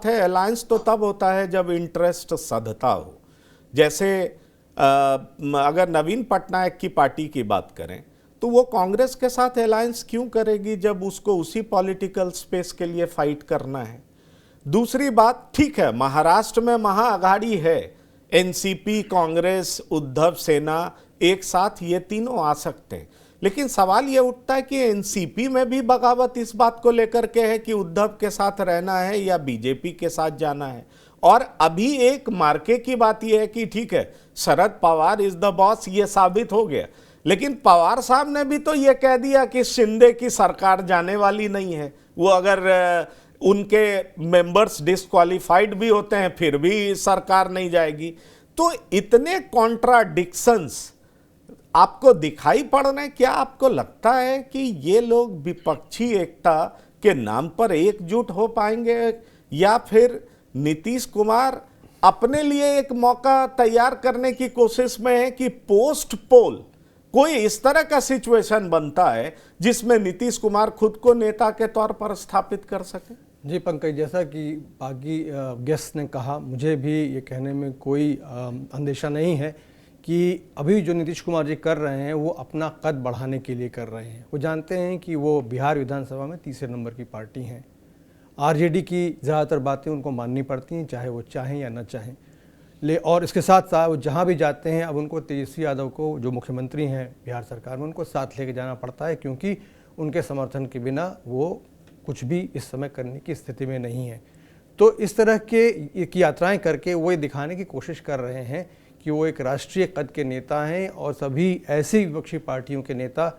बात है, अलायंस तो तब होता है जब इंटरेस्ट सधता हो। जैसे अगर नवीन पटनायक की पार्टी की बात करें तो वो कांग्रेस के साथ अलायंस क्यों करेगी जब उसको उसी पॉलिटिकल स्पेस के लिए फाइट करना है। दूसरी बात, ठीक है, महाराष्ट्र में महाअघाड़ी है, एनसीपी, कांग्रेस, उद्धव सेना एक साथ ये तीनों आ सकते हैं, लेकिन सवाल ये उठता है कि एनसीपी में भी बगावत इस बात को लेकर के है कि उद्धव के साथ रहना है या बीजेपी के साथ जाना है। और अभी एक मार्के की बात यह है कि ठीक है, Sharad Pawar is the boss, ये साबित हो गया, लेकिन पवार साहब ने भी तो ये कह दिया कि शिंदे की सरकार जाने वाली नहीं है। वो अगर उनके मेंबर्स डिस्क्वालिफाइड भी होते हैं फिर भी सरकार नहीं जाएगी। तो इतने कॉन्ट्राडिक्शंस आपको दिखाई पड़ रहे हैं। क्या आपको लगता है कि ये लोग विपक्षी एकता के नाम पर एकजुट हो पाएंगे, या फिर नीतीश कुमार अपने लिए एक मौका तैयार करने की कोशिश में है कि पोस्ट पोल कोई इस तरह का सिचुएशन बनता है जिसमें नीतीश कुमार खुद को नेता के तौर पर स्थापित कर सके? जी पंकज, जैसा कि बाकी गेस्ट ने कहा, मुझे भी ये कहने में कोई अंदेशा नहीं है कि अभी जो नीतीश कुमार जी कर रहे हैं वो अपना कद बढ़ाने के लिए कर रहे हैं। वो जानते हैं कि वो बिहार विधानसभा में तीसरे नंबर की पार्टी हैं। आरजेडी की ज़्यादातर बातें उनको माननी पड़ती हैं, चाहे वो चाहें या न चाहें। और इसके साथ साथ वो जहाँ भी जाते हैं अब उनको तेजस्वी यादव को, जो मुख्यमंत्री हैं बिहार सरकार में, उनको साथ लेके जाना पड़ता है, क्योंकि उनके समर्थन के बिना वो कुछ भी इस समय करने की स्थिति में नहीं है। तो इस तरह के यात्राएं करके वो ये दिखाने की कोशिश कर रहे हैं कि वो एक राष्ट्रीय कद के नेता हैं, और सभी ऐसी विपक्षी पार्टियों के नेता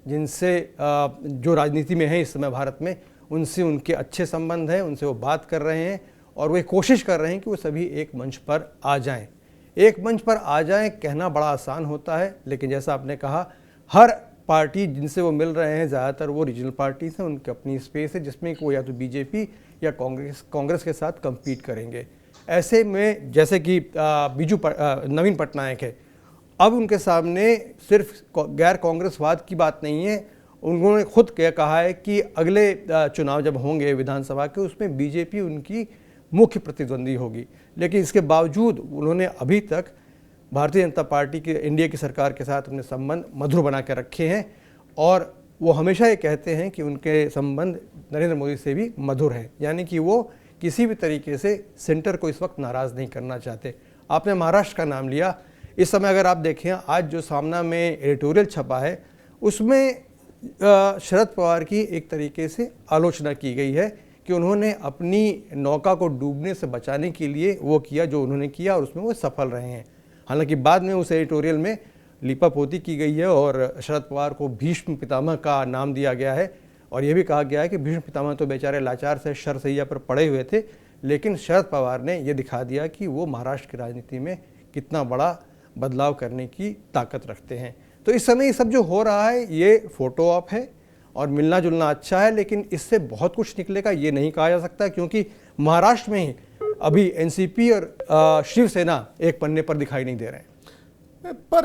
जिनसे जो राजनीति में है इस समय भारत में, उनसे उनके अच्छे संबंध हैं, उनसे वो बात कर रहे हैं, और वो कोशिश कर रहे हैं कि वो सभी एक मंच पर आ जाएं। एक मंच पर आ जाएं कहना बड़ा आसान होता है, लेकिन जैसा आपने कहा, हर पार्टी जिनसे वो मिल रहे हैं ज़्यादातर वो रीजनल पार्टीज हैं, उनकी अपनी स्पेस है जिसमें वो या तो बीजेपी या कांग्रेस के साथ कम्पीट करेंगे। ऐसे में जैसे कि नवीन पटनायक है, अब उनके सामने सिर्फ गैर कांग्रेसवाद की बात नहीं है। उन्होंने खुद कहा है कि अगले चुनाव जब होंगे विधानसभा के, उसमें बीजेपी उनकी मुख्य प्रतिद्वंदी होगी। लेकिन इसके बावजूद उन्होंने अभी तक भारतीय जनता पार्टी की, एनडीए की सरकार के साथ अपने संबंध मधुर बना के रखे हैं, और वो हमेशा ये कहते हैं कि उनके संबंध नरेंद्र मोदी से भी मधुर हैं, यानी कि वो किसी भी तरीके से सेंटर को इस वक्त नाराज़ नहीं करना चाहते। आपने महाराष्ट्र का नाम लिया, इस समय अगर आप देखें आज जो सामना में एडिटोरियल छपा है उसमें शरद पवार की एक तरीके से आलोचना की गई है कि उन्होंने अपनी नौका को डूबने से बचाने के लिए वो किया जो उन्होंने किया, और उसमें वो सफल रहे हैं। हालांकि बाद में उस एडिटोरियल में लीपापोती की गई है और शरद पवार को भीष्म पितामह का नाम दिया गया है, और ये भी कहा गया है कि भीष्म पितामह तो बेचारे लाचार से शरसैया पर पड़े हुए थे, लेकिन शरद पवार ने ये दिखा दिया कि वो महाराष्ट्र की राजनीति में कितना बड़ा बदलाव करने की ताकत रखते हैं। तो इस समय ये सब जो हो रहा है ये फोटो ऑप है, और मिलना जुलना अच्छा है, लेकिन इससे बहुत कुछ निकलेगा ये नहीं कहा जा सकता, क्योंकि महाराष्ट्र में ही अभी एनसीपी और शिवसेना एक पन्ने पर दिखाई नहीं दे रहे हैं।